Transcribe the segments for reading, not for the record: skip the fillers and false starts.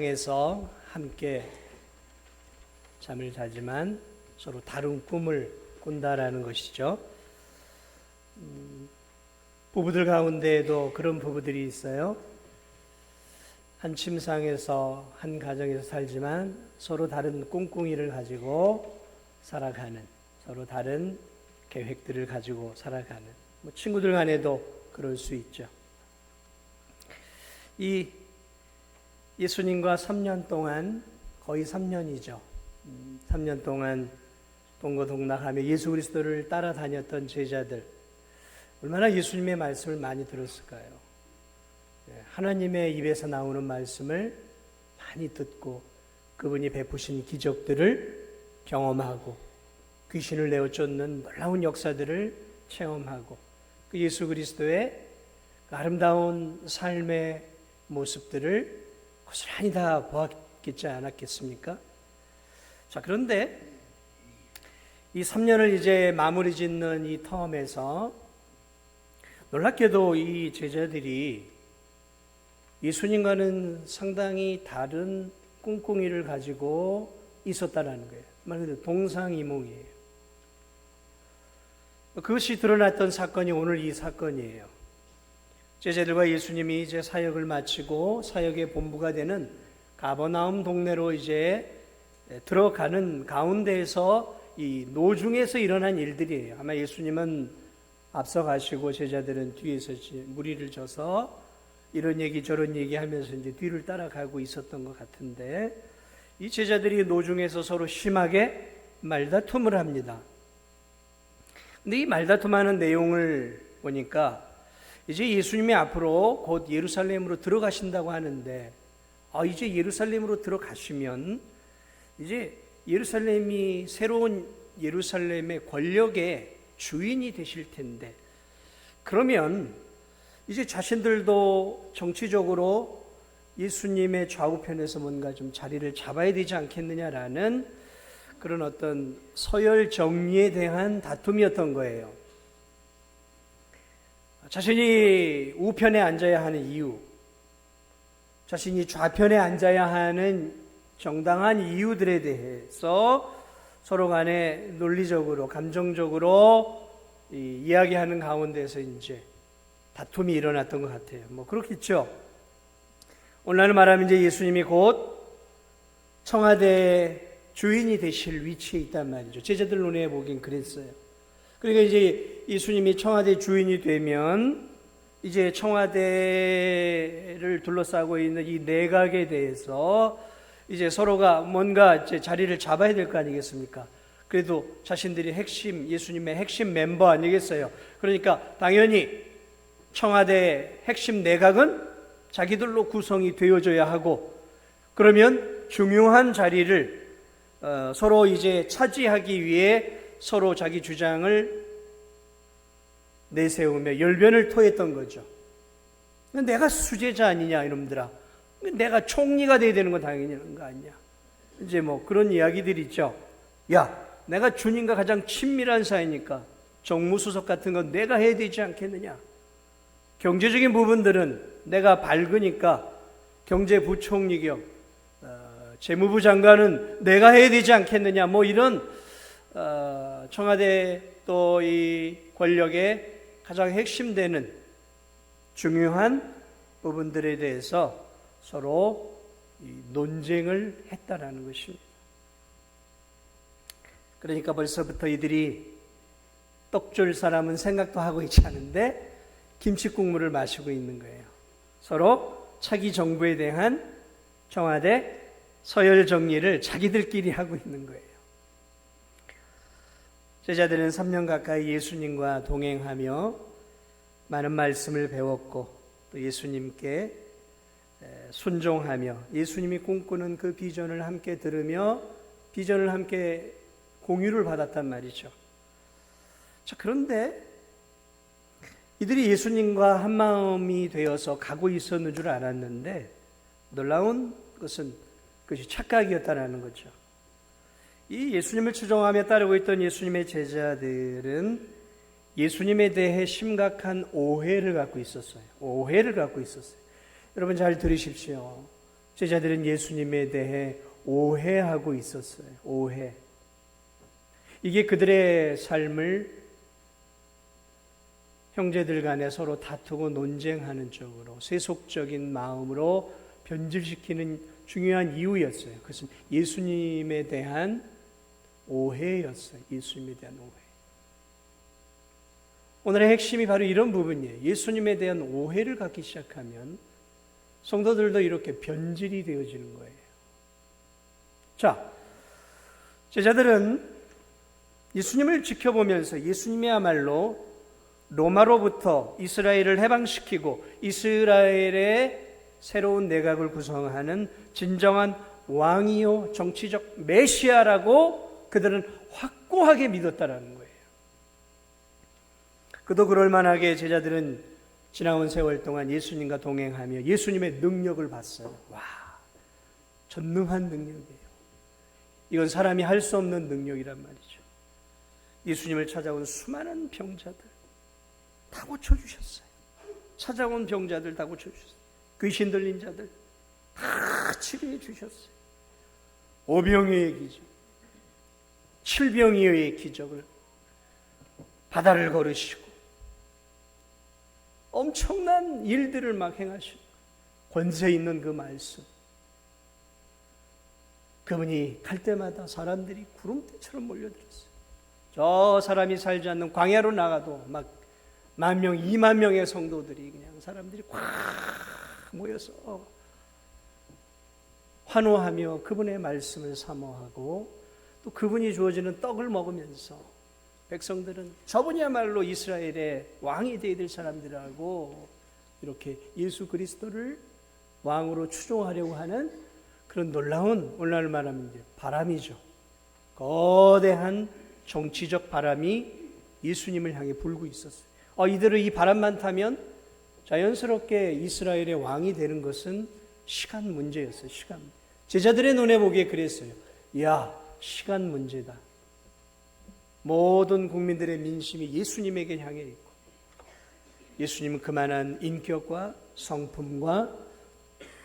에서 함께 잠을 자지만 서로 다른 꿈을 꾼다라는 것이죠. 부부들 가운데에도 그런 부부들이 있어요. 한 침상에서 한 가정에서 살지만 서로 다른 꿍꿍이를 가지고 살아가는, 서로 다른 계획들을 가지고 살아가는, 친구들 간에도 그럴 수 있죠. 이 예수님과 3년 동안, 거의 3년이죠. 3년 동안 동고동락하며 예수 그리스도를 따라다녔던 제자들, 얼마나 예수님의 말씀을 많이 들었을까요? 하나님의 입에서 나오는 말씀을 많이 듣고 그분이 베푸신 기적들을 경험하고 귀신을 내어 쫓는 놀라운 역사들을 체험하고 그 예수 그리스도의 아름다운 삶의 모습들을 고스란히 다 보았겠지 않았겠습니까? 자, 그런데 이 3년을 이제 마무리 짓는 이 텀에서 놀랍게도 이 제자들이 예수님과는 상당히 다른 꿍꿍이를 가지고 있었다는 거예요. 말 그대로 동상이몽이에요. 그것이 드러났던 사건이 오늘 이 사건이에요. 제자들과 예수님이 이제 사역을 마치고 사역의 본부가 되는 가버나움 동네로 이제 들어가는 가운데에서 이 노중에서 일어난 일들이에요. 아마 예수님은 앞서 가시고 제자들은 뒤에서 무리를 져서 이런 얘기 저런 얘기 하면서 이제 뒤를 따라가고 있었던 것 같은데 이 제자들이 노중에서 서로 심하게 말다툼을 합니다. 근데 이 말다툼하는 내용을 보니까 이제 예수님이 앞으로 곧 예루살렘으로 들어가신다고 하는데 이제 예루살렘으로 들어가시면 이제 예루살렘이 새로운 예루살렘의 권력의 주인이 되실 텐데 그러면 이제 자신들도 정치적으로 예수님의 좌우편에서 뭔가 좀 자리를 잡아야 되지 않겠느냐라는 그런 어떤 서열 정리에 대한 다툼이었던 거예요. 자신이 우편에 앉아야 하는 이유, 자신이 좌편에 앉아야 하는 정당한 이유들에 대해서 서로 간에 논리적으로, 감정적으로 이야기하는 가운데서 이제 다툼이 일어났던 것 같아요. 그렇겠죠. 오늘날 말하면 이제 예수님이 곧 청와대 주인이 되실 위치에 있단 말이죠. 제자들 눈에 보긴 그랬어요. 그러니까 이제 예수님이 청와대 주인이 되면 이제 청와대를 둘러싸고 있는 이 내각에 대해서 이제 서로가 뭔가 이제 자리를 잡아야 될 거 아니겠습니까? 그래도 자신들이 예수님의 핵심 멤버 아니겠어요? 그러니까 당연히 청와대 핵심 내각은 자기들로 구성이 되어져야 하고 그러면 중요한 자리를 서로 이제 차지하기 위해 서로 자기 주장을 내세우며 열변을 토했던 거죠. 내가 수제자 아니냐 이놈들아. 내가 총리가 돼야 되는 건 당연히 하는 거 아니냐. 이제 그런 이야기들이 있죠. 야, 내가 주님과 가장 친밀한 사이니까 정무수석 같은 건 내가 해야 되지 않겠느냐. 경제적인 부분들은 내가 밝으니까 경제부총리 겸 재무부 장관은 내가 해야 되지 않겠느냐. 이런 청와대 또 이 권력의 가장 핵심되는 중요한 부분들에 대해서 서로 논쟁을 했다라는 것입니다. 그러니까 벌써부터 이들이 떡 줄 사람은 생각도 하고 있지 않은데 김치 국물을 마시고 있는 거예요. 서로 차기 정부에 대한 청와대 서열 정리를 자기들끼리 하고 있는 거예요. 제자들은 3년 가까이 예수님과 동행하며 많은 말씀을 배웠고 또 예수님께 순종하며 예수님이 꿈꾸는 그 비전을 함께 들으며 비전을 함께 공유를 받았단 말이죠. 자, 그런데 이들이 예수님과 한마음이 되어서 가고 있었는 줄 알았는데 놀라운 것은 그것이 착각이었다는 거죠. 이 예수님을 추종하며 따르고 있던 예수님의 제자들은 예수님에 대해 심각한 오해를 갖고 있었어요. 여러분 잘 들으십시오. 제자들은 예수님에 대해 오해하고 있었어요. 오해. 이게 그들의 삶을 형제들 간에 서로 다투고 논쟁하는 쪽으로 세속적인 마음으로 변질시키는 중요한 이유였어요. 그것은 예수님에 대한 오해였어요. 예수님에 대한 오해. 오늘의 핵심이 바로 이런 부분이에요. 예수님에 대한 오해를 갖기 시작하면 성도들도 이렇게 변질이 되어지는 거예요. 자, 제자들은 예수님을 지켜보면서 예수님이야말로 로마로부터 이스라엘을 해방시키고 이스라엘의 새로운 내각을 구성하는 진정한 왕이요 정치적 메시아라고 그들은 확고하게 믿었다라는 거예요. 그도 그럴 만하게 제자들은 지나온 세월 동안 예수님과 동행하며 예수님의 능력을 봤어요. 와, 전능한 능력이에요. 이건 사람이 할 수 없는 능력이란 말이죠. 예수님을 찾아온 수많은 병자들 다 고쳐주셨어요. 찾아온 병자들 다 고쳐주셨어요. 귀신 들린 자들 다 치료해 주셨어요. 오병이어의 기적, 칠병이어의 기적을 바다를 걸으시고 엄청난 일들을 막 행하시고 권세 있는 그 말씀, 그분이 갈 때마다 사람들이 구름대처럼 몰려들었어요. 저 사람이 살지 않는 광야로 나가도 막 10,000명, 20,000명의 성도들이 그냥 사람들이 꽉 모여서 환호하며 그분의 말씀을 사모하고 또 그분이 주어지는 떡을 먹으면서 백성들은 저분이야말로 이스라엘의 왕이 되어야 될 사람들하고 이렇게 예수 그리스도를 왕으로 추종하려고 하는 그런 놀라운, 오늘날 말하면 이제 바람이죠. 거대한 정치적 바람이 예수님을 향해 불고 있었어요. 이대로 이 바람만 타면 자연스럽게 이스라엘의 왕이 되는 것은 시간 문제였어요. 시간. 제자들의 눈에 보기에 그랬어요. 야, 시간 문제다. 모든 국민들의 민심이 예수님에게 향해 있고 예수님은 그만한 인격과 성품과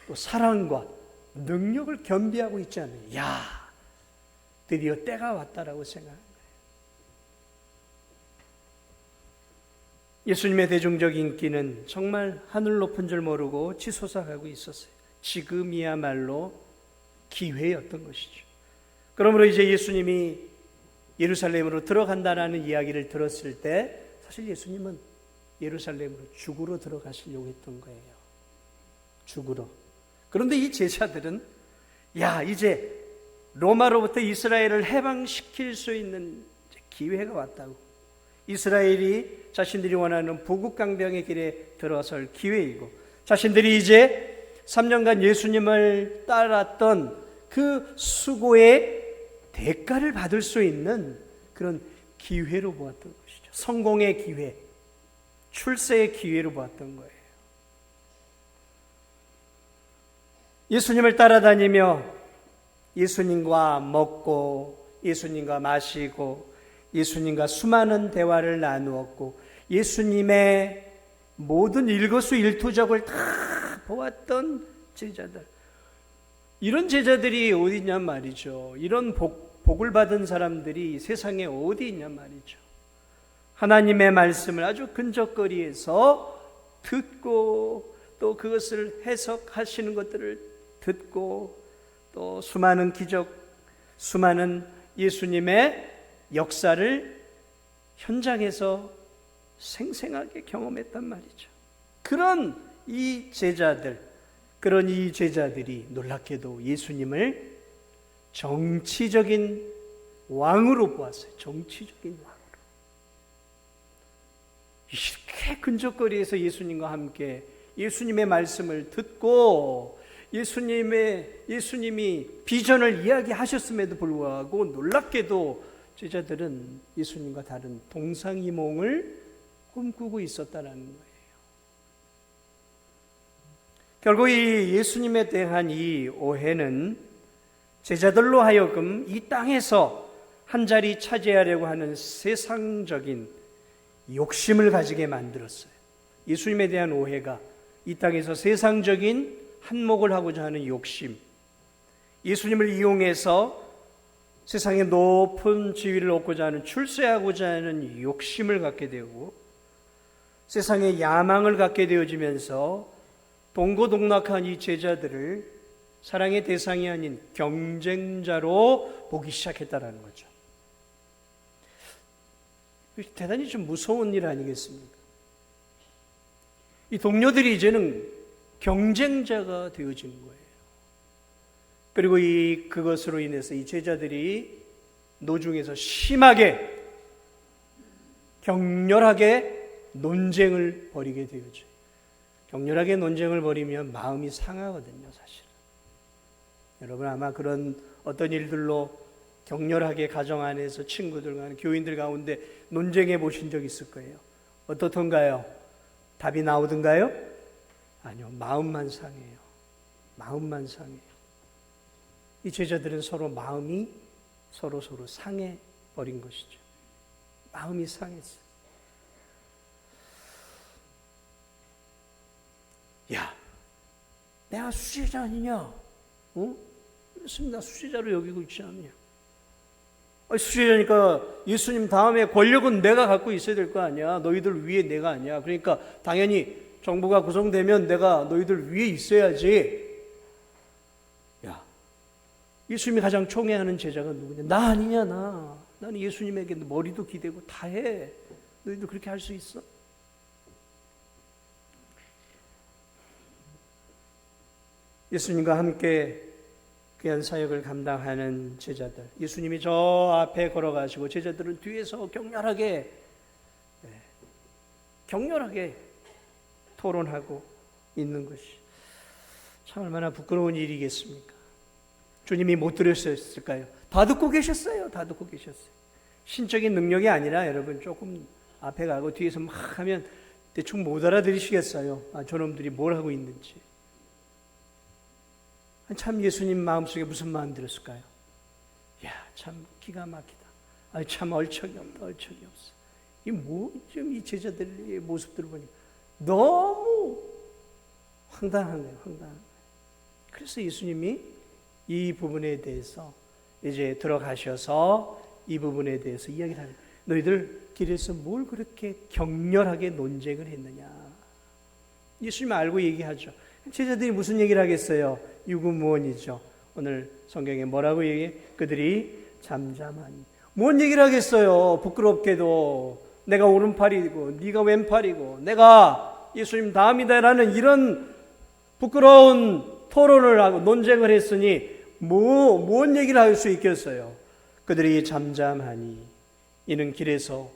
또 사랑과 능력을 겸비하고 있지 않느냐. 야, 드디어 때가 왔다라고 생각합니다. 예수님의 대중적 인기는 정말 하늘 높은 줄 모르고 치솟아가고 있었어요. 지금이야말로 기회였던 것이죠. 그러므로 이제 예수님이 예루살렘으로 들어간다라는 이야기를 들었을 때 사실 예수님은 예루살렘으로 죽으러 들어가시려고 했던 거예요. 죽으러. 그런데 이 제자들은 야, 이제 로마로부터 이스라엘을 해방시킬 수 있는 기회가 왔다고. 이스라엘이 자신들이 원하는 부국강병의 길에 들어설 기회이고 자신들이 이제 3년간 예수님을 따랐던 그 수고의 대가를 받을 수 있는 그런 기회로 보았던 것이죠. 성공의 기회, 출세의 기회로 보았던 거예요. 예수님을 따라다니며 예수님과 먹고 예수님과 마시고 예수님과 수많은 대화를 나누었고 예수님의 모든 일거수일투족을 다 보았던 제자들, 이런 제자들이 어디 있냔 말이죠. 이런 복을 받은 사람들이 세상에 어디 있냔 말이죠. 하나님의 말씀을 아주 근접거리에서 듣고 또 그것을 해석하시는 것들을 듣고 또 수많은 기적, 수많은 예수님의 역사를 현장에서 생생하게 경험했단 말이죠. 그런 이 제자들이 놀랍게도 예수님을 정치적인 왕으로 보았어요. 정치적인 왕으로. 이렇게 근접거리에서 예수님과 함께 예수님의 말씀을 듣고 예수님이 비전을 이야기하셨음에도 불구하고 놀랍게도 제자들은 예수님과 다른 동상이몽을 꿈꾸고 있었다는 거예요. 결국 이 예수님에 대한 이 오해는 제자들로 하여금 이 땅에서 한 자리 차지하려고 하는 세상적인 욕심을 가지게 만들었어요. 예수님에 대한 오해가 이 땅에서 세상적인 한몫을 하고자 하는 욕심, 예수님을 이용해서 세상의 높은 지위를 얻고자 하는, 출세하고자 하는 욕심을 갖게 되고 세상의 야망을 갖게 되어지면서 동고동락한 이 제자들을 사랑의 대상이 아닌 경쟁자로 보기 시작했다는 거죠. 대단히 좀 무서운 일 아니겠습니까? 이 동료들이 이제는 경쟁자가 되어진 거예요. 그리고 그것으로 인해서 이 제자들이 노중에서 심하게 격렬하게 논쟁을 벌이게 되었죠. 격렬하게 논쟁을 벌이면 마음이 상하거든요, 사실은. 여러분 아마 그런 어떤 일들로 격렬하게 가정 안에서 친구들, 교인들 가운데 논쟁해 보신 적 있을 거예요. 어떻던가요? 답이 나오던가요? 아니요, 마음만 상해요. 마음만 상해요. 이 제자들은 서로 마음이 서로 상해 버린 것이죠. 마음이 상했어요. 야, 내가 수제자 아니냐? 예수님 나 수제자로 여기고 있지 않느냐? 수제자니까 예수님 다음에 권력은 내가 갖고 있어야 될 거 아니야. 너희들 위에 내가 아니야. 그러니까 당연히 정부가 구성되면 내가 너희들 위에 있어야지. 야, 예수님이 가장 총애하는 제자가 누구냐? 나 아니냐, 나. 나는 예수님에게 머리도 기대고 다 해. 너희들 그렇게 할 수 있어? 예수님과 함께 귀한 사역을 감당하는 제자들, 예수님이 저 앞에 걸어가시고 제자들은 뒤에서 격렬하게 토론하고 있는 것이 참 얼마나 부끄러운 일이겠습니까? 주님이 못 들으셨을까요? 다 듣고 계셨어요. 다 듣고 계셨어요. 신적인 능력이 아니라 여러분 조금 앞에 가고 뒤에서 막 하면 대충 못 알아들으시겠어요? 저놈들이 뭘 하고 있는지. 참 예수님 마음속에 무슨 마음 들었을까요? 야, 참 기가 막히다. 참 얼척이 없다. 얼척이 없어. 이 제자들의 모습들을 보니 너무 황당한 거예요. 황당한 거예요. 그래서 예수님이 이 부분에 대해서 이제 들어가셔서 이 부분에 대해서 이야기를 하는 거예요. 너희들 길에서 뭘 그렇게 격렬하게 논쟁을 했느냐. 예수님 알고 얘기하죠. 제자들이 무슨 얘기를 하겠어요? 유구무원이죠. 오늘 성경에 뭐라고 얘기해? 그들이 잠잠하니. 뭔 얘기를 하겠어요? 부끄럽게도 내가 오른팔이고 네가 왼팔이고 내가 예수님 다음이다라는 이런 부끄러운 토론을 하고 논쟁을 했으니 뭔 얘기를 할 수 있겠어요? 그들이 잠잠하니 이는 길에서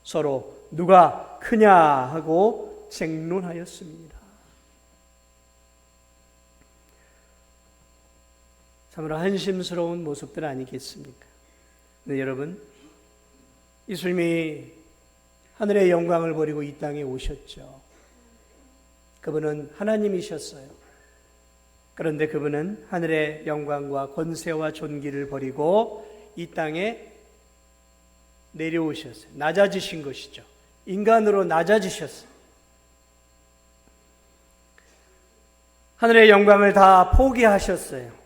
서로 누가 크냐 하고 쟁론하였습니다. 참으로 한심스러운 모습들 아니겠습니까? 네, 여러분, 예수님이 하늘의 영광을 버리고 이 땅에 오셨죠. 그분은 하나님이셨어요. 그런데 그분은 하늘의 영광과 권세와 존귀를 버리고 이 땅에 내려오셨어요. 낮아지신 것이죠. 인간으로 낮아지셨어요. 하늘의 영광을 다 포기하셨어요.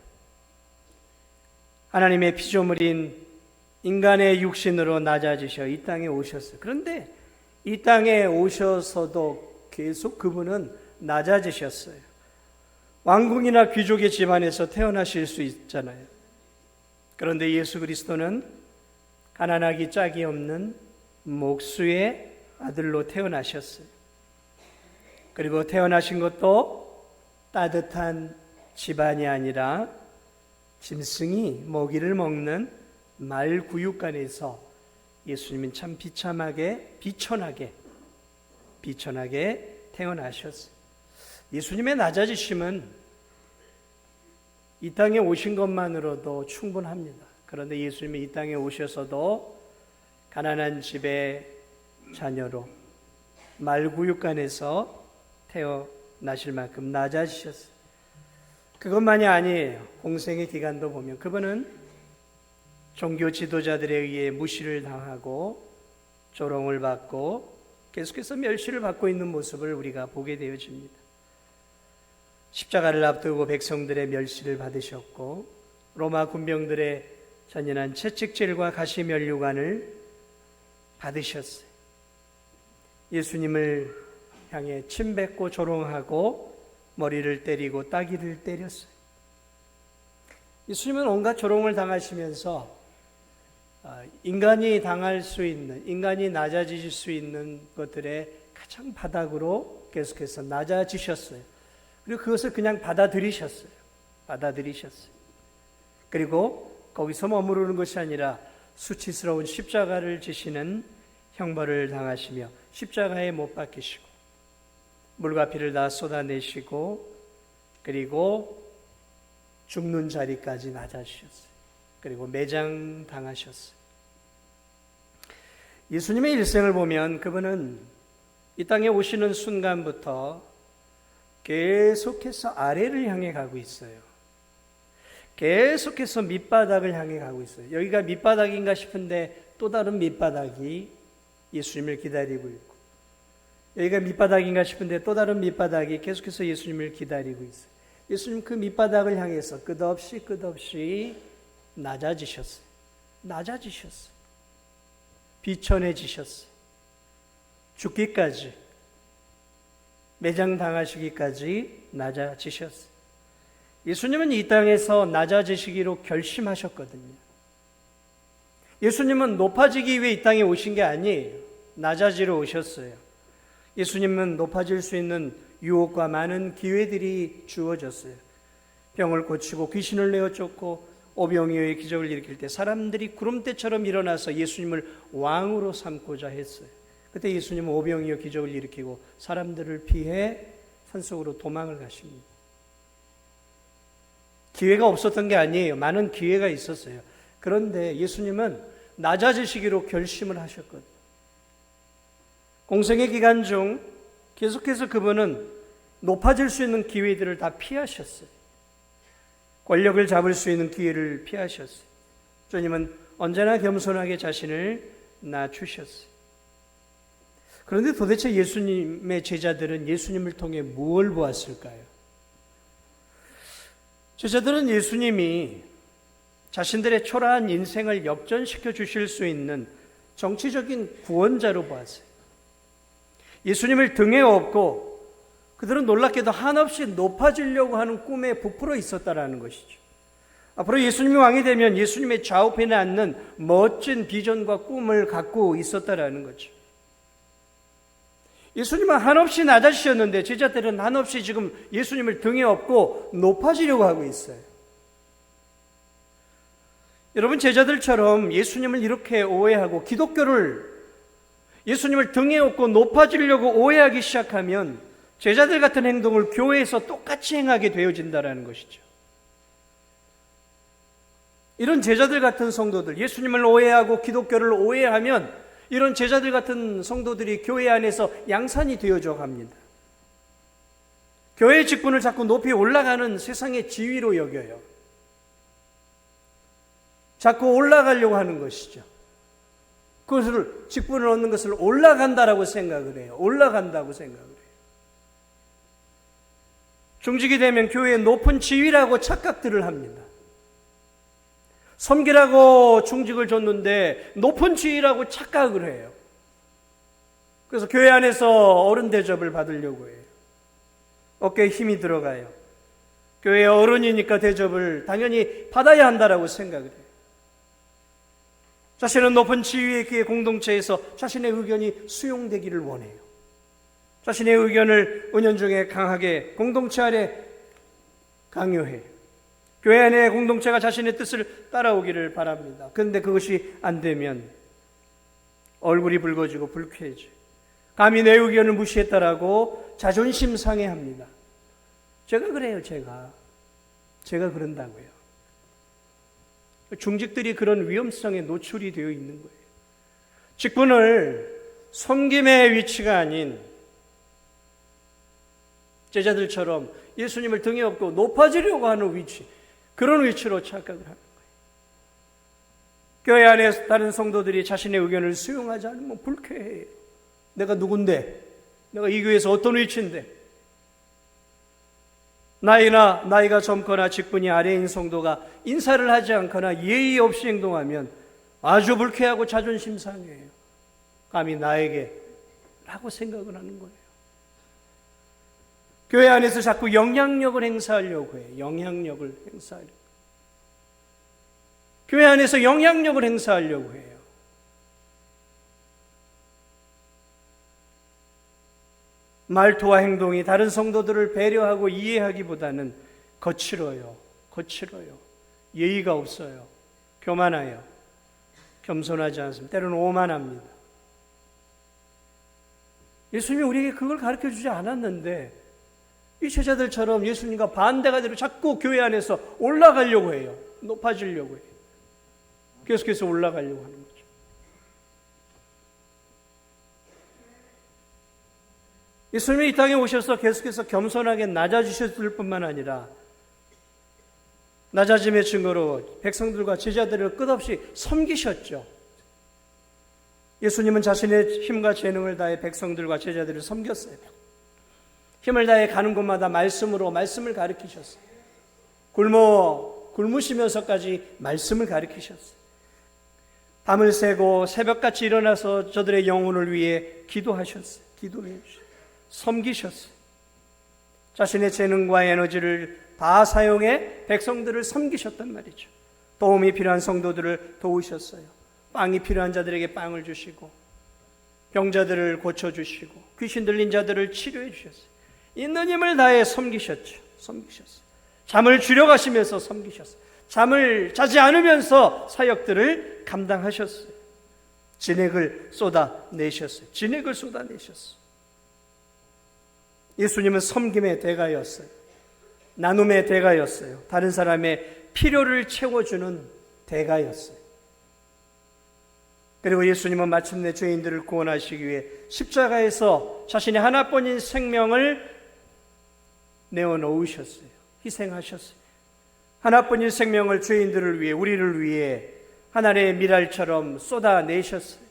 하나님의 피조물인 인간의 육신으로 낮아지셔 이 땅에 오셨어요. 그런데 이 땅에 오셔서도 계속 그분은 낮아지셨어요. 왕궁이나 귀족의 집안에서 태어나실 수 있잖아요. 그런데 예수 그리스도는 가난하기 짝이 없는 목수의 아들로 태어나셨어요. 그리고 태어나신 것도 따뜻한 집안이 아니라 짐승이 먹이를 먹는 말구육간에서 예수님은 참 비천하게 태어나셨어요. 예수님의 낮아지심은 이 땅에 오신 것만으로도 충분합니다. 그런데 예수님이 이 땅에 오셔서도 가난한 집의 자녀로 말구육간에서 태어나실 만큼 낮아지셨어요. 그것만이 아니에요. 공생의 기간도 보면 그분은 종교 지도자들에 의해 무시를 당하고 조롱을 받고 계속해서 멸시를 받고 있는 모습을 우리가 보게 되어집니다. 십자가를 앞두고 백성들의 멸시를 받으셨고 로마 군병들의 잔인한 채찍질과 가시면류관을 받으셨어요. 예수님을 향해 침뱉고 조롱하고 머리를 때리고 따귀를 때렸어요. 예수님은 온갖 조롱을 당하시면서 인간이 당할 수 있는, 인간이 낮아지실 수 있는 것들의 가장 바닥으로 계속해서 낮아지셨어요. 그리고 그것을 그냥 받아들이셨어요. 그리고 거기서 머무르는 것이 아니라 수치스러운 십자가를 지시는 형벌을 당하시며 십자가에 못 박히시고 물과 피를 다 쏟아내시고 그리고 죽는 자리까지 낮아지셨어요. 그리고 매장당하셨어요. 예수님의 일생을 보면 그분은 이 땅에 오시는 순간부터 계속해서 아래를 향해 가고 있어요. 계속해서 밑바닥을 향해 가고 있어요. 여기가 밑바닥인가 싶은데 또 다른 밑바닥이 예수님을 기다리고 있고, 여기가 밑바닥인가 싶은데 또 다른 밑바닥이 계속해서 예수님을 기다리고 있어요. 예수님 그 밑바닥을 향해서 끝없이 낮아지셨어요. 비천해지셨어요. 죽기까지, 매장당하시기까지 낮아지셨어요. 예수님은 이 땅에서 낮아지시기로 결심하셨거든요. 예수님은 높아지기 위해 이 땅에 오신 게 아니에요. 낮아지러 오셨어요. 예수님은 높아질 수 있는 유혹과 많은 기회들이 주어졌어요. 병을 고치고 귀신을 내어 쫓고 오병이어의 기적을 일으킬 때 사람들이 구름대처럼 일어나서 예수님을 왕으로 삼고자 했어요. 그때 예수님은 오병이어 기적을 일으키고 사람들을 피해 산속으로 도망을 가십니다. 기회가 없었던 게 아니에요. 많은 기회가 있었어요. 그런데 예수님은 낮아지시기로 결심을 하셨거든요. 공생의 기간 중 계속해서 그분은 높아질 수 있는 기회들을 다 피하셨어요. 권력을 잡을 수 있는 기회를 피하셨어요. 주님은 언제나 겸손하게 자신을 낮추셨어요. 그런데 도대체 예수님의 제자들은 예수님을 통해 무엇을 보았을까요? 제자들은 예수님이 자신들의 초라한 인생을 역전시켜 주실 수 있는 정치적인 구원자로 보았어요. 예수님을 등에 업고 그들은 놀랍게도 한없이 높아지려고 하는 꿈에 부풀어 있었다라는 것이죠. 앞으로 예수님이 왕이 되면 예수님의 좌우편에 앉는 멋진 비전과 꿈을 갖고 있었다라는 거죠. 예수님은 한없이 낮아지셨는데 제자들은 한없이 지금 예수님을 등에 업고 높아지려고 하고 있어요. 여러분, 제자들처럼 예수님을 이렇게 오해하고 기독교를 예수님을 등에 업고 높아지려고 오해하기 시작하면 제자들 같은 행동을 교회에서 똑같이 행하게 되어진다는 것이죠. 이런 제자들 같은 성도들, 예수님을 오해하고 기독교를 오해하면 이런 제자들 같은 성도들이 교회 안에서 양산이 되어져 갑니다. 교회의 직분을 자꾸 높이 올라가는 세상의 지위로 여겨요. 자꾸 올라가려고 하는 것이죠. 그것을, 직분을 얻는 것을 올라간다라고 생각을 해요. 올라간다고 생각을 해요. 중직이 되면 교회의 높은 지위라고 착각들을 합니다. 섬기라고 중직을 줬는데 높은 지위라고 착각을 해요. 그래서 교회 안에서 어른 대접을 받으려고 해요. 어깨에 힘이 들어가요. 교회의 어른이니까 대접을 당연히 받아야 한다라고 생각을 해요. 자신은 높은 지위의 그 공동체에서 자신의 의견이 수용되기를 원해요. 자신의 의견을 은연중에 강하게 공동체 안에 강요해요. 교회 안에 공동체가 자신의 뜻을 따라오기를 바랍니다. 그런데 그것이 안 되면 얼굴이 붉어지고 불쾌해져요. 감히 내 의견을 무시했다라고 자존심 상해합니다. 제가 그래요. 제가 그런다고요. 중직들이 그런 위험성에 노출이 되어 있는 거예요. 직분을 섬김의 위치가 아닌 제자들처럼 예수님을 등에 업고 높아지려고 하는 위치, 그런 위치로 착각을 하는 거예요. 교회 안에 다른 성도들이 자신의 의견을 수용하지 않으면 불쾌해요. 내가 누군데? 내가 이 교회에서 어떤 위치인데? 나이가 젊거나 직분이 아래인 성도가 인사를 하지 않거나 예의 없이 행동하면 아주 불쾌하고 자존심 상해요. 감히 나에게 라고 생각을 하는 거예요. 교회 안에서 자꾸 영향력을 행사하려고 해요. 영향력을 행사하려고. 교회 안에서 영향력을 행사하려고 해요. 말투와 행동이 다른 성도들을 배려하고 이해하기보다는 거칠어요. 예의가 없어요. 교만해요. 겸손하지 않습니다. 때로는 오만합니다. 예수님이 우리에게 그걸 가르쳐주지 않았는데 이 제자들처럼 예수님과 반대가 되려 자꾸 교회 안에서 올라가려고 해요. 높아지려고 해요. 계속해서 올라가려고 하는 거죠. 예수님이 이 땅에 오셔서 계속해서 겸손하게 낮아지셨을 뿐만 아니라 낮아짐의 증거로 백성들과 제자들을 끝없이 섬기셨죠. 예수님은 자신의 힘과 재능을 다해 백성들과 제자들을 섬겼어요. 힘을 다해 가는 곳마다 말씀을 가르치셨어요. 굶으시면서까지 말씀을 가르치셨어요. 밤을 새고 새벽같이 일어나서 저들의 영혼을 위해 기도하셨어요. 섬기셨어요. 자신의 재능과 에너지를 다 사용해 백성들을 섬기셨단 말이죠. 도움이 필요한 성도들을 도우셨어요. 빵이 필요한 자들에게 빵을 주시고 병자들을 고쳐주시고 귀신 들린 자들을 치료해 주셨어요. 있는 힘을 다해 섬기셨죠. 잠을 줄여가시면서 섬기셨어요. 잠을 자지 않으면서 사역들을 감당하셨어요. 진액을 쏟아내셨어요. 예수님은 섬김의 대가였어요. 나눔의 대가였어요. 다른 사람의 필요를 채워주는 대가였어요. 그리고 예수님은 마침내 죄인들을 구원하시기 위해 십자가에서 자신의 하나뿐인 생명을 내어놓으셨어요. 희생하셨어요. 하나뿐인 생명을 죄인들을 위해, 우리를 위해 하늘의 미랄처럼 쏟아내셨어요.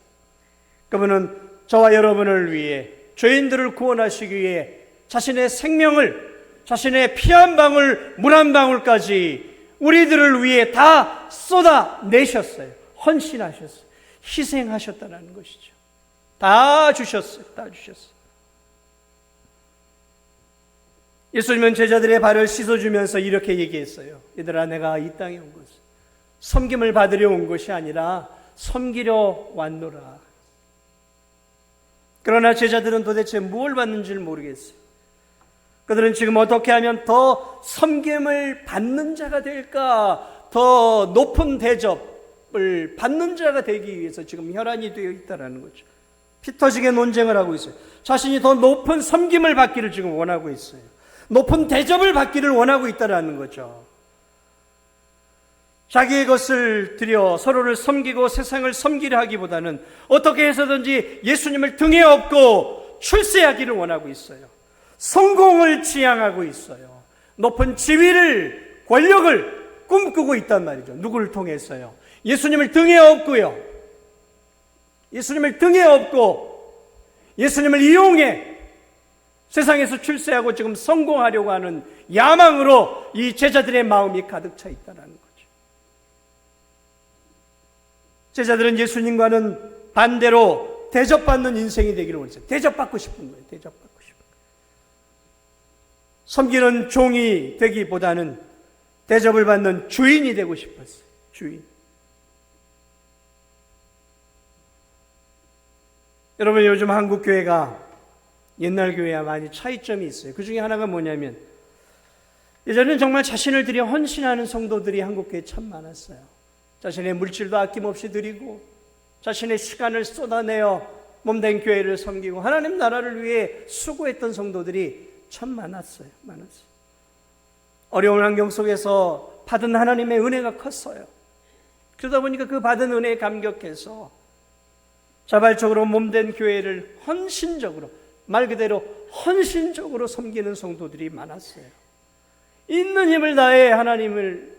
그분은 저와 여러분을 위해, 죄인들을 구원하시기 위해 자신의 생명을, 자신의 피 한 방울, 물 한 방울까지 우리들을 위해 다 쏟아내셨어요. 헌신하셨어요. 희생하셨다는 것이죠. 다 주셨어요. 예수님은 제자들의 발을 씻어주면서 이렇게 얘기했어요. 얘들아, 내가 이 땅에 온 것은 섬김을 받으려 온 것이 아니라 섬기려 왔노라. 그러나 제자들은 도대체 뭘 받는지를 모르겠어요. 그들은 지금 어떻게 하면 더 섬김을 받는 자가 될까, 더 높은 대접을 받는 자가 되기 위해서 지금 혈안이 되어 있다는 거죠. 피 터지게 논쟁을 하고 있어요. 자신이 더 높은 섬김을 받기를 지금 원하고 있어요. 높은 대접을 받기를 원하고 있다는 거죠. 자기의 것을 들여 서로를 섬기고 세상을 섬기려 하기보다는 어떻게 해서든지 예수님을 등에 업고 출세하기를 원하고 있어요. 성공을 지향하고 있어요. 높은 지위를, 권력을 꿈꾸고 있단 말이죠. 누구를 통해서요? 예수님을 등에 업고요. 예수님을 등에 업고 예수님을 이용해 세상에서 출세하고 지금 성공하려고 하는 야망으로 이 제자들의 마음이 가득 차 있다는 거죠. 제자들은 예수님과는 반대로 대접받는 인생이 되기를 원했어요. 대접받고 싶은 거예요. 섬기는 종이 되기보다는 대접을 받는 주인이 되고 싶었어요. 주인. 여러분, 요즘 한국 교회가 옛날 교회와 많이 차이점이 있어요. 그 중에 하나가 뭐냐면, 예전에는 정말 자신을 들여 헌신하는 성도들이 한국 교회에 참 많았어요. 자신의 물질도 아낌없이 드리고 자신의 시간을 쏟아내어 몸된 교회를 섬기고 하나님 나라를 위해 수고했던 성도들이 참 많았어요. 어려운 환경 속에서 받은 하나님의 은혜가 컸어요. 그러다 보니까 그 받은 은혜에 감격해서 자발적으로 몸된 교회를 헌신적으로, 말 그대로 헌신적으로 섬기는 성도들이 많았어요. 있는 힘을 다해 하나님을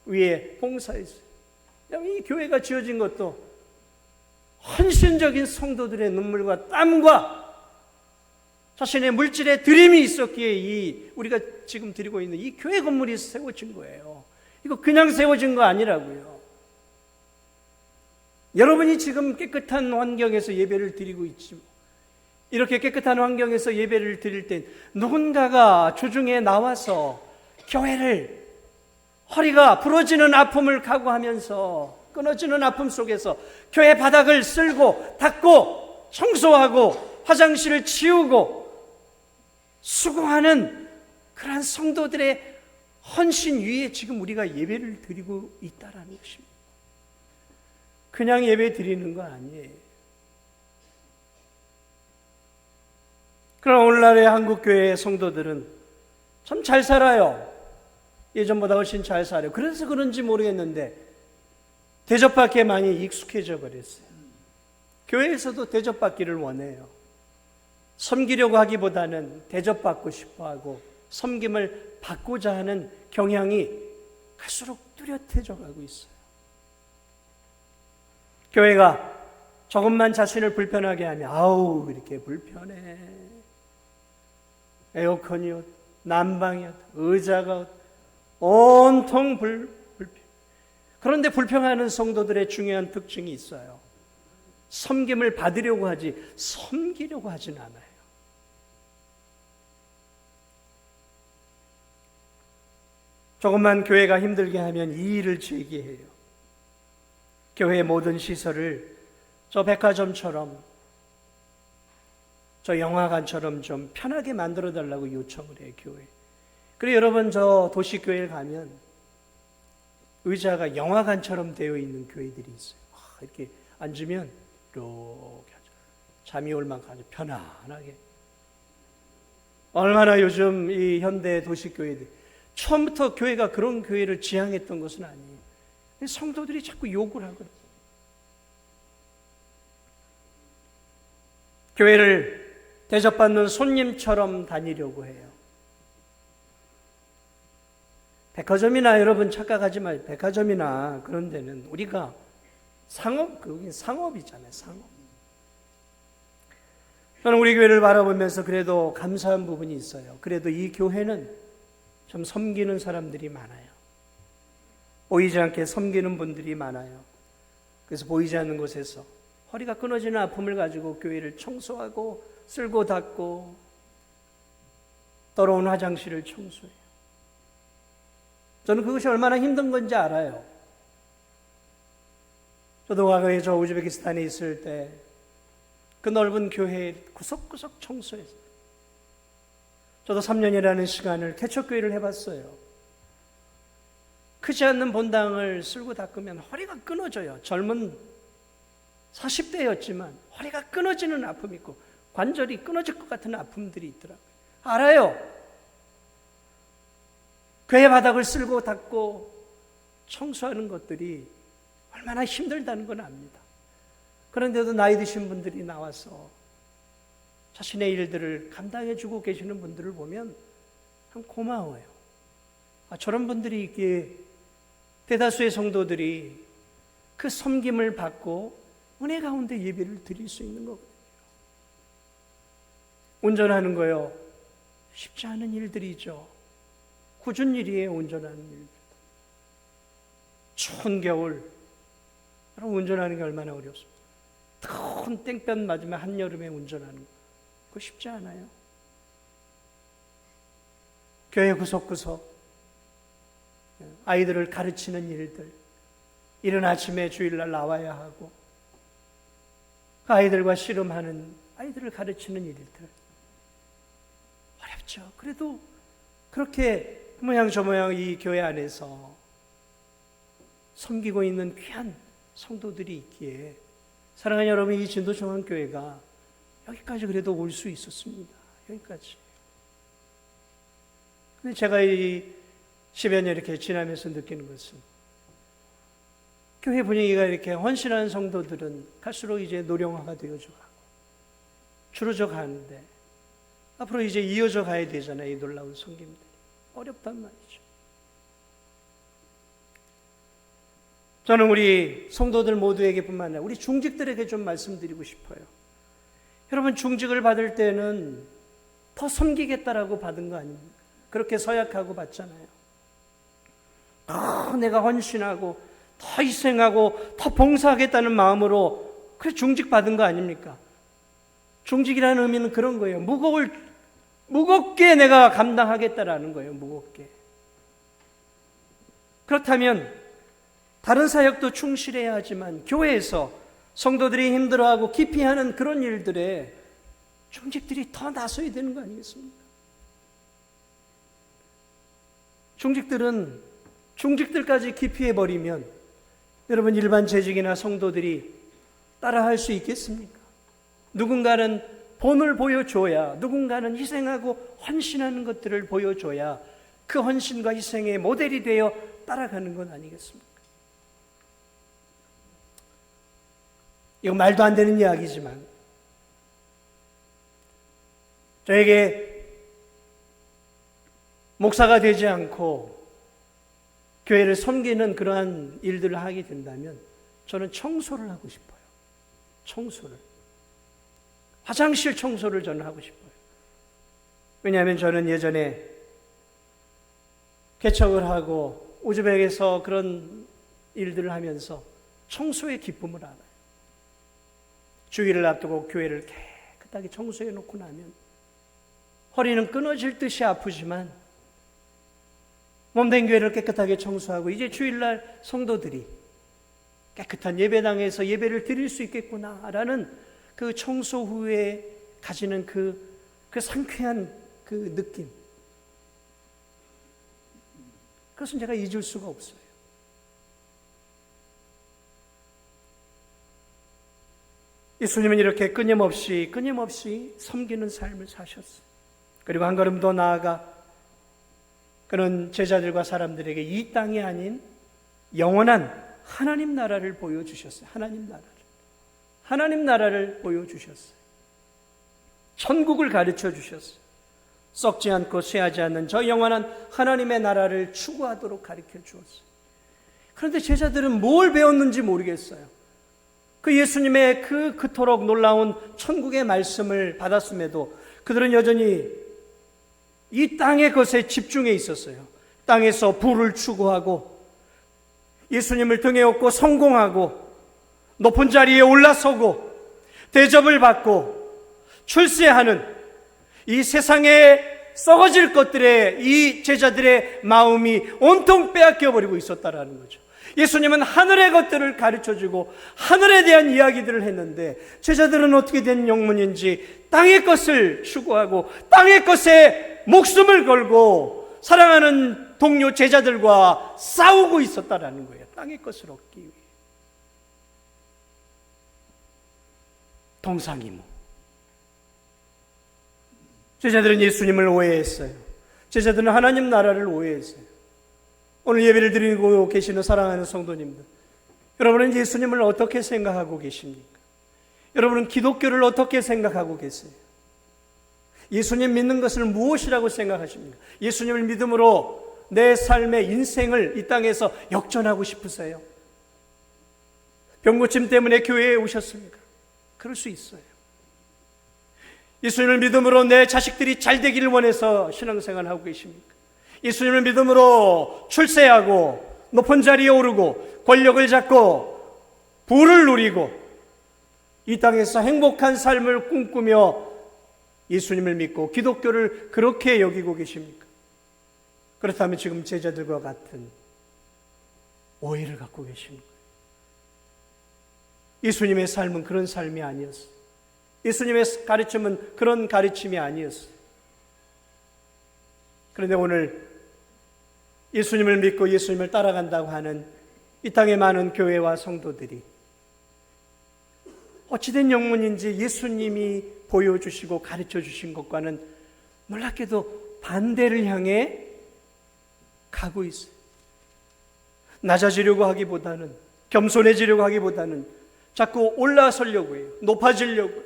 위해 봉사했어요. 이 교회가 지어진 것도 헌신적인 성도들의 눈물과 땀과 자신의 물질에 드림이 있었기에 우리가 지금 드리고 있는 이 교회 건물이 세워진 거예요. 이거 그냥 세워진 거 아니라고요. 여러분이 지금 깨끗한 환경에서 예배를 드리고 있지. 이렇게 깨끗한 환경에서 예배를 드릴 땐 누군가가 주중에 나와서 교회를 허리가 부러지는 아픔을 각오하면서 끊어지는 아픔 속에서 교회 바닥을 쓸고 닦고 청소하고 화장실을 치우고 수고하는 그러한 성도들의 헌신 위에 지금 우리가 예배를 드리고 있다라는 것입니다. 그냥 예배 드리는 거 아니에요. 그러나 오늘날의 한국교회의 성도들은 참 잘 살아요. 예전보다 훨씬 잘 살아요. 그래서 그런지 모르겠는데 대접받기에 많이 익숙해져 버렸어요. 교회에서도 대접받기를 원해요. 섬기려고 하기보다는 대접받고 싶어하고 섬김을 받고자 하는 경향이 갈수록 뚜렷해져 가고 있어요. 교회가 조금만 자신을 불편하게 하면 아우 이렇게 불편해. 에어컨이요, 난방이요, 의자가 온통 불편. 그런데 불평하는 성도들의 중요한 특징이 있어요. 섬김을 받으려고 하지 섬기려고 하진 않아요. 조금만 교회가 힘들게 하면 이의를 제기해요. 교회의 모든 시설을 저 백화점처럼 저 영화관처럼 좀 편하게 만들어 달라고 요청을 해요. 교회. 그리고 여러분 저 도시교회에 가면 의자가 영화관처럼 되어 있는 교회들이 있어요. 이렇게 앉으면 이렇게 잠이 올 만큼 아주 편안하게. 얼마나 요즘 이 현대 도시교회들 처음부터 교회가 그런 교회를 지향했던 것은 아니에요. 성도들이 자꾸 욕을 하거든요. 교회를 대접받는 손님처럼 다니려고 해요. 백화점이나 여러분 착각하지 마요. 백화점이나 그런 데는 우리가 상업이잖아요. 상업. 저는 우리 교회를 바라보면서 그래도 감사한 부분이 있어요. 그래도 이 교회는 좀 섬기는 사람들이 많아요. 보이지 않게 섬기는 분들이 많아요. 그래서 보이지 않는 곳에서 허리가 끊어지는 아픔을 가지고 교회를 청소하고 쓸고 닦고 더러운 화장실을 청소해요. 저는 그것이 얼마나 힘든 건지 알아요. 저도 과거에 저 우즈베키스탄에 있을 때 그 넓은 교회 구석구석 청소했어요. 저도 3년이라는 시간을 개척교회를 해봤어요. 크지 않는 본당을 쓸고 닦으면 허리가 끊어져요. 젊은 40대였지만 허리가 끊어지는 아픔이 있고 관절이 끊어질 것 같은 아픔들이 있더라고요. 알아요. 교회 바닥을 쓸고 닦고 청소하는 것들이 얼마나 힘들다는 건 압니다. 그런데도 나이 드신 분들이 나와서 자신의 일들을 감당해주고 계시는 분들을 보면 참 고마워요. 저런 분들이 있기에 대다수의 성도들이 그 섬김을 받고 은혜 가운데 예배를 드릴 수 있는 거거든요. 운전하는 거요, 쉽지 않은 일들이죠. 굳은 일이에요. 운전하는 일. 추운 겨울 여러분 운전하는 게 얼마나 어렵습니까? 큰 땡볕 맞으면 한여름에 운전하는 거 그거 쉽지 않아요. 교회 구석구석 아이들을 가르치는 일들, 이른 아침에 주일날 나와야 하고 그 아이들과 씨름하는 아이들을 가르치는 일들 어렵죠. 그래도 그렇게 그 모양 저 모양 이 교회 안에서 섬기고 있는 귀한 성도들이 있기에 사랑하는 여러분, 이 진도중앙교회가 여기까지 그래도 올 수 있었습니다. 여기까지. 근데 제가 이 10여 년 이렇게 지나면서 느끼는 것은 교회 분위기가 이렇게 헌신하는 성도들은 갈수록 이제 노령화가 되어져 가고 줄어져 가는데 앞으로 이제 이어져 가야 되잖아요. 이 놀라운 섬김들이. 어렵단 말이죠. 저는 우리 성도들 모두에게 뿐만 아니라 우리 중직들에게 좀 말씀드리고 싶어요. 여러분 중직을 받을 때는 더 섬기겠다라고 받은 거 아닙니까? 그렇게 서약하고 받잖아요. 더 내가 헌신하고 더 희생하고 더 봉사하겠다는 마음으로 그 중직 받은 거 아닙니까? 중직이라는 의미는 그런 거예요. 무겁게 내가 감당하겠다라는 거예요. 무겁게. 그렇다면 다른 사역도 충실해야 하지만 교회에서 성도들이 힘들어하고 기피하는 그런 일들에 중직들이 더 나서야 되는 거 아니겠습니까? 중직들까지 기피해버리면 여러분 일반 재직이나 성도들이 따라할 수 있겠습니까? 누군가는 본을 보여줘야, 누군가는 희생하고 헌신하는 것들을 보여줘야 그 헌신과 희생의 모델이 되어 따라가는 건 아니겠습니까? 이건 말도 안 되는 이야기지만 저에게 목사가 되지 않고 교회를 섬기는 그러한 일들을 하게 된다면 저는 청소를 하고 싶어요. 청소를. 화장실 청소를 저는 하고 싶어요. 왜냐하면 저는 예전에 개척을 하고 우즈벡에서 그런 일들을 하면서 청소의 기쁨을 알아요. 주일을 앞두고 교회를 깨끗하게 청소해 놓고 나면 허리는 끊어질 듯이 아프지만 몸된 교회를 깨끗하게 청소하고 이제 주일날 성도들이 깨끗한 예배당에서 예배를 드릴 수 있겠구나라는 그 청소 후에 가지는 그 상쾌한 그 느낌, 그것은 제가 잊을 수가 없어요. 예수님은 이렇게 끊임없이 섬기는 삶을 사셨어요. 그리고 한 걸음 더 나아가 그런 제자들과 사람들에게 이 땅이 아닌 영원한 하나님 나라를 보여주셨어요. 하나님 나라를 보여주셨어요. 천국을 가르쳐 주셨어요. 썩지 않고 쇠하지 않는 저 영원한 하나님의 나라를 추구하도록 가르쳐 주었어요. 그런데 제자들은 뭘 배웠는지 모르겠어요. 그 예수님의 그토록 놀라운 천국의 말씀을 받았음에도 그들은 여전히 이 땅의 것에 집중해 있었어요. 땅에서 부를 추구하고 예수님을 등에 업고 성공하고 높은 자리에 올라서고 대접을 받고 출세하는 이 세상에 썩어질 것들에 이 제자들의 마음이 온통 빼앗겨버리고 있었다라는 거죠. 예수님은 하늘의 것들을 가르쳐주고 하늘에 대한 이야기들을 했는데 제자들은 어떻게 된 영문인지 땅의 것을 추구하고 땅의 것에 목숨을 걸고 사랑하는 동료 제자들과 싸우고 있었다라는 거예요. 땅의 것을 얻기 위해. 동상이몽. 제자들은 예수님을 오해했어요. 제자들은 하나님 나라를 오해했어요. 오늘 예배를 드리고 계시는 사랑하는 성도님들, 여러분은 예수님을 어떻게 생각하고 계십니까? 여러분은 기독교를 어떻게 생각하고 계세요? 예수님 믿는 것을 무엇이라고 생각하십니까? 예수님을 믿음으로 내 삶의 인생을 이 땅에서 역전하고 싶으세요? 병고침 때문에 교회에 오셨습니까? 그럴 수 있어요. 예수님을 믿음으로 내 자식들이 잘 되기를 원해서 신앙생활을 하고 계십니까? 예수님을 믿음으로 출세하고 높은 자리에 오르고 권력을 잡고 부를 누리고 이 땅에서 행복한 삶을 꿈꾸며 예수님을 믿고 기독교를 그렇게 여기고 계십니까? 그렇다면 지금 제자들과 같은 오해를 갖고 계십니까? 예수님의 삶은 그런 삶이 아니었어요. 예수님의 가르침은 그런 가르침이 아니었어요. 그런데 오늘 예수님을 믿고 예수님을 따라간다고 하는 이 땅의 많은 교회와 성도들이 어찌된 영문인지 예수님이 보여주시고 가르쳐 주신 것과는 놀랍게도 반대를 향해 가고 있어요. 낮아지려고 하기보다는, 겸손해지려고 하기보다는 자꾸 올라서려고 해요. 높아지려고 해요.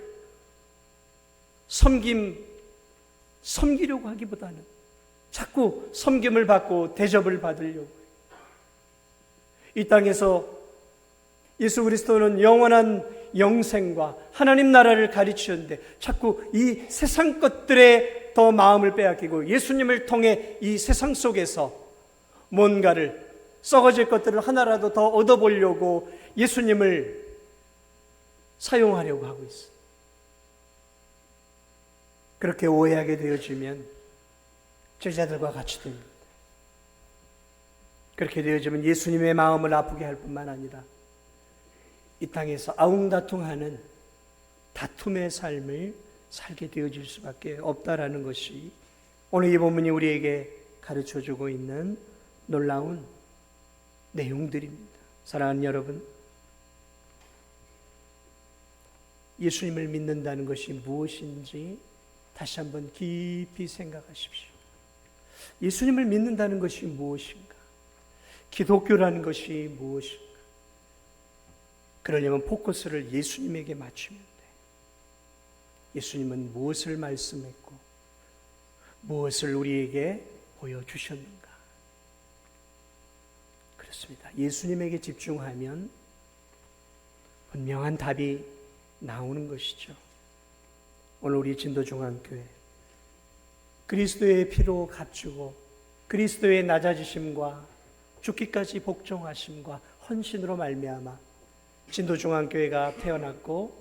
섬기려고 하기보다는 자꾸 섬김을 받고 대접을 받으려고 해요. 이 땅에서 예수 그리스도는 영원한 영생과 하나님 나라를 가르치는데 자꾸 이 세상 것들에 더 마음을 빼앗기고 예수님을 통해 이 세상 속에서 뭔가를 썩어질 것들을 하나라도 더 얻어보려고 예수님을 사용하려고 하고 있어요. 그렇게 오해하게 되어지면 제자들과 같이 됩니다. 그렇게 되어지면 예수님의 마음을 아프게 할 뿐만 아니라 이 땅에서 아웅다퉁하는 다툼의 삶을 살게 되어질 수밖에 없다라는 것이 오늘 이 본문이 우리에게 가르쳐주고 있는 놀라운 내용들입니다. 사랑하는 여러분, 예수님을 믿는다는 것이 무엇인지 다시 한번 깊이 생각하십시오. 예수님을 믿는다는 것이 무엇인가? 기독교라는 것이 무엇인가? 그러려면 포커스를 예수님에게 맞추면 돼. 예수님은 무엇을 말씀했고 무엇을 우리에게 보여주셨는가? 그렇습니다. 예수님에게 집중하면 분명한 답이 나오는 것이죠. 오늘 우리 진도중앙교회 그리스도의 피로 값주고 그리스도의 낮아지심과 죽기까지 복종하심과 헌신으로 말미암아 진도중앙교회가 태어났고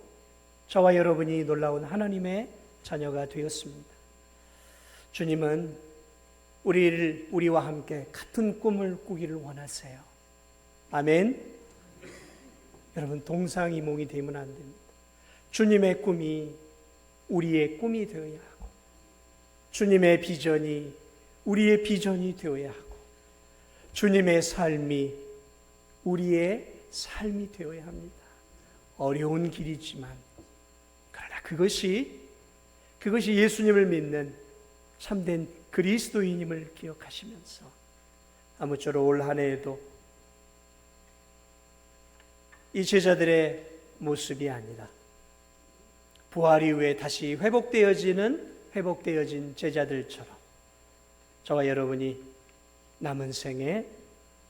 저와 여러분이 놀라운 하나님의 자녀가 되었습니다. 주님은 우리와 함께 같은 꿈을 꾸기를 원하세요. 아멘. 여러분, 동상이몽이 되면 안 됩니다. 주님의 꿈이 우리의 꿈이 되어야 하고 주님의 비전이 우리의 비전이 되어야 하고 주님의 삶이 우리의 삶이 되어야 합니다. 어려운 길이지만 그러나 그것이 예수님을 믿는 참된 그리스도인임을 기억하시면서 아무쪼록 올 한 해에도 이 제자들의 모습이 아니라 부활 이후에 다시 회복되어진 제자들처럼 저와 여러분이 남은 생에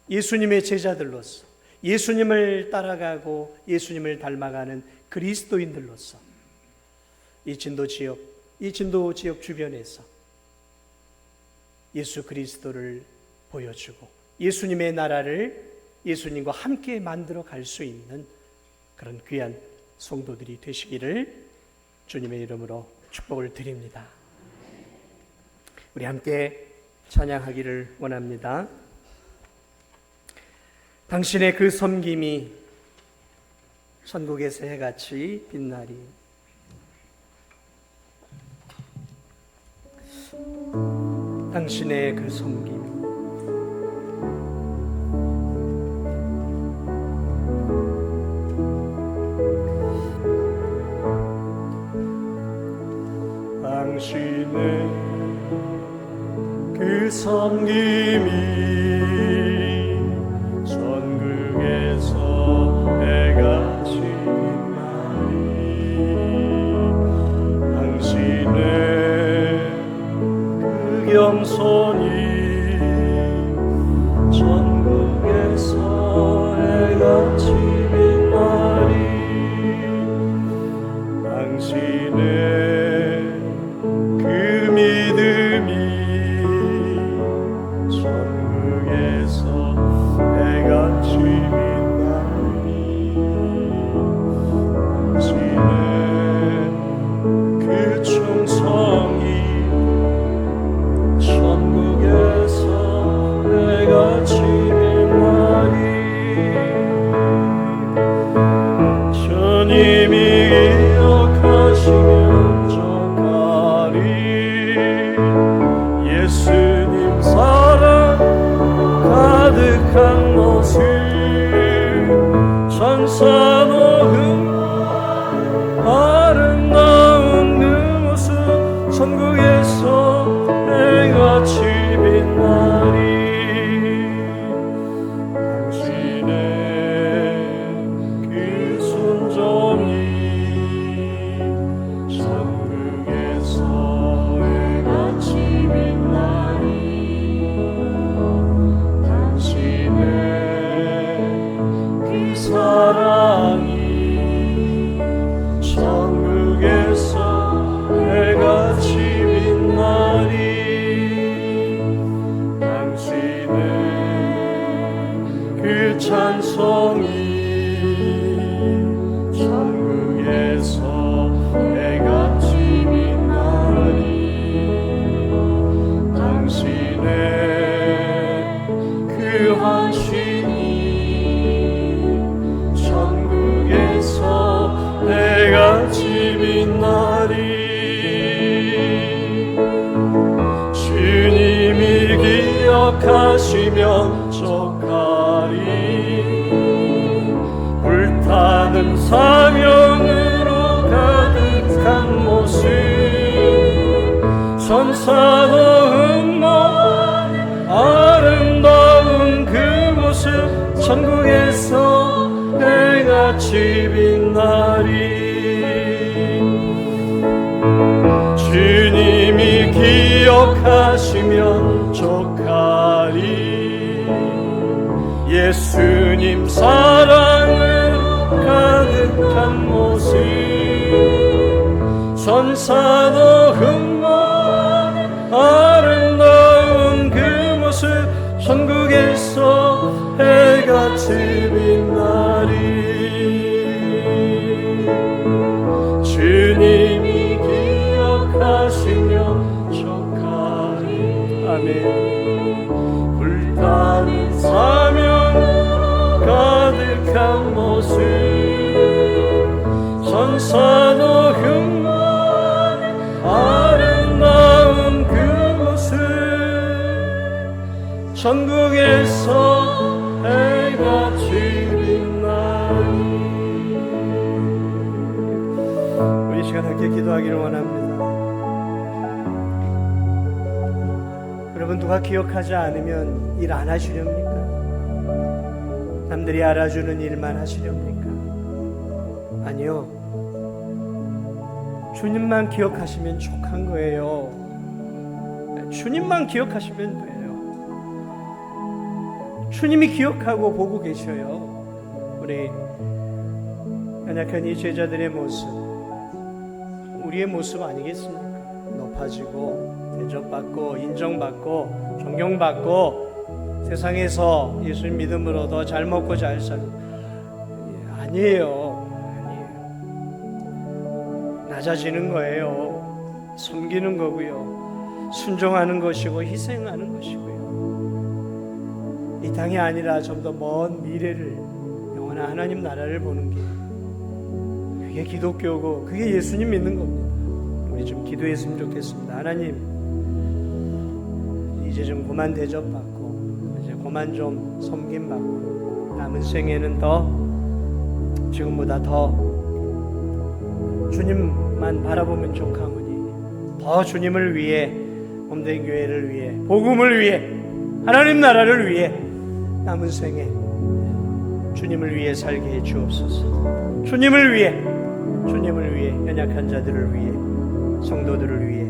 예수님의 제자들로서 예수님을 따라가고 예수님을 닮아가는 그리스도인들로서 이 진도 지역 주변에서 예수 그리스도를 보여주고 예수님의 나라를 예수님과 함께 만들어 갈 수 있는 그런 귀한 성도들이 되시기를 주님의 이름으로 축복을 드립니다. 우리 함께 찬양하기를 원합니다. 당신의 그 섬김이 천국에서 해같이 빛나리. 당신의 그 섬김이 당신의 그 섬김이 전국에서 해같이 빛나리. 당신의 그 겸손이 전국에서 해같이 빛나리. 당신의 아름다운 그 모습 천국에서 해같이 빛나리. 당신의 그 순종이 천국에서 해같이 빛나리. 당신의 그 사랑이 그 찬송이 천국에서 해같이 빛나리. 당신의 그 헌신이 천국에서 해같이 빛나리. 주님이 기억하시면 족하리. 불타는 사명으로 가득한 모습, 천사도 흠모하는 아름다운 그 모습, 천국에서 해같이 빛나리. 주님이 기억하시면 족하리. 예수님 사랑으로 가득한 모습, 천사도 흠모하는 아름다운 그 모습, 천국에서 해같이 빛나리. 주님이 기억하시면 족하리. 아멘. 불타는 사명으로 가득한 모습, 천사도 흠모하는 아름다운 그 모습, 천국에서 해같이 빛나리. 우리 시간 함께 기도하기를 원합니다. 여러분, 누가 기억하지 않으면 일 안 하시렵니까? 남들이 알아주는 일만 하시렵니까? 아니요. 주님만 기억하시면 족한 거예요. 주님만 기억하시면 돼요. 주님이 기억하고 보고 계셔요. 우리 연약한 이 제자들의 모습, 우리의 모습 아니겠습니까? 높아지고 대접받고 인정받고 존경받고 세상에서 예수님 믿음으로 더 잘 먹고 잘 살고, 아니에요. 낮아지는 거예요. 섬기는 거고요. 순종하는 것이고 희생하는 것이고요. 이 땅이 아니라 좀 더 먼 미래를, 영원한 하나님 나라를 보는 게, 그게 기독교고 그게 예수님 믿는 겁니다. 우리 좀 기도했으면 좋겠습니다. 하나님, 이제 좀 그만 대접받고 이제 그만 좀 섬김받고 남은 생에는 더 지금보다 더 주님만 바라보면 좋하오니, 더 주님을 위해, 몸된 교회를 위해, 복음을 위해, 하나님 나라를 위해 남은 생에 주님을 위해 살게 해 주옵소서. 주님을 위해 연약한 자들을 위해, 성도들을 위해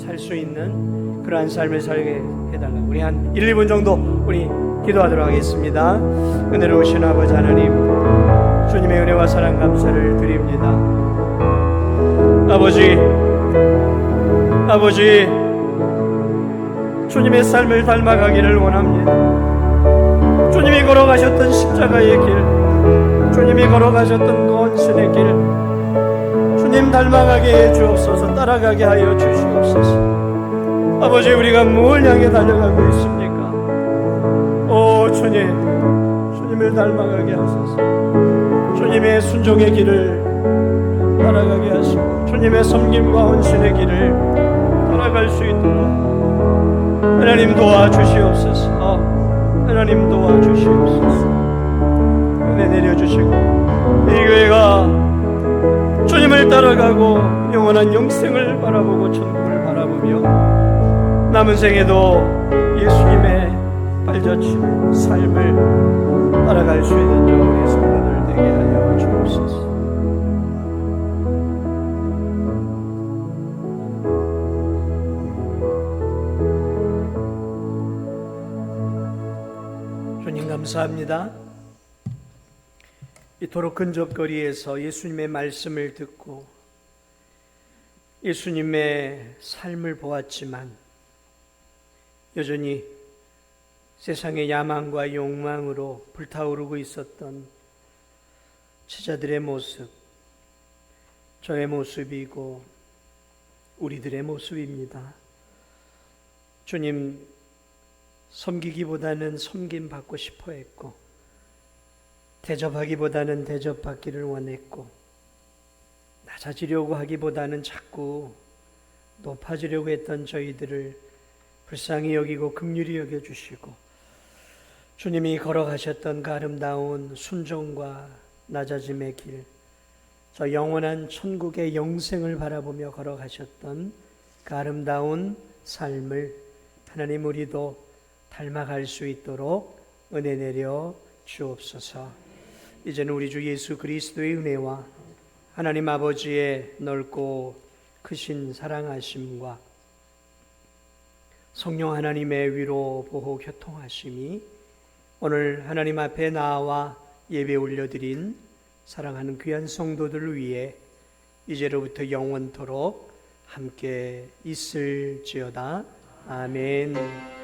살 수 있는 그러한 삶을 살게 해달라고. 우리 한 1, 2분 정도 우리 기도하도록 하겠습니다. 은혜로우신 아버지 하나님, 주님의 은혜와 사랑 감사를 드립니다. 아버지, 주님의 삶을 닮아가기를 원합니다. 주님이 걸어가셨던 십자가의 길, 주님이 걸어가셨던 헌신의 길, 주님 닮아가게 해 주옵소서. 따라가게 하여 주시옵소서. 아버지, 우리가 무엇을 향해 달려가고 있습니까? 오 주님을 닮아가게 하소서. 주님의 순종의 길을 따라가게 하시고, 주님의 섬김과 헌신의 길을 따라갈 수 있도록 하나님 도와주시옵소서. 하나님 도와주시옵소서. 은혜 내려주시고, 이 교회가 주님을 따라가고 영원한 영생을 바라보고 천국을 바라보며 남은 생에도 예수님의 발자취 삶을 따라갈 수 있는 우리 성도들 되게 하여 주옵소서. 주님 감사합니다. 이토록 근접거리에서 예수님의 말씀을 듣고 예수님의 삶을 보았지만 여전히 세상의 야망과 욕망으로 불타오르고 있었던 제자들의 모습, 저의 모습이고 우리들의 모습입니다. 주님, 섬기기보다는 섬김받고 싶어 했고, 대접하기보다는 대접받기를 원했고, 낮아지려고 하기보다는 자꾸 높아지려고 했던 저희들을 불쌍히 여기고 긍휼히 여겨주시고, 주님이 걸어가셨던 그 아름다운 순종과 낮아짐의 길, 저 영원한 천국의 영생을 바라보며 걸어가셨던 그 아름다운 삶을 하나님 우리도 닮아갈 수 있도록 은혜 내려 주옵소서. 이제는 우리 주 예수 그리스도의 은혜와 하나님 아버지의 넓고 크신 사랑하심과 성령 하나님의 위로 보호 교통하심이 오늘 하나님 앞에 나와 예배 올려드린 사랑하는 귀한 성도들을 위해 이제로부터 영원토록 함께 있을지어다. 아멘.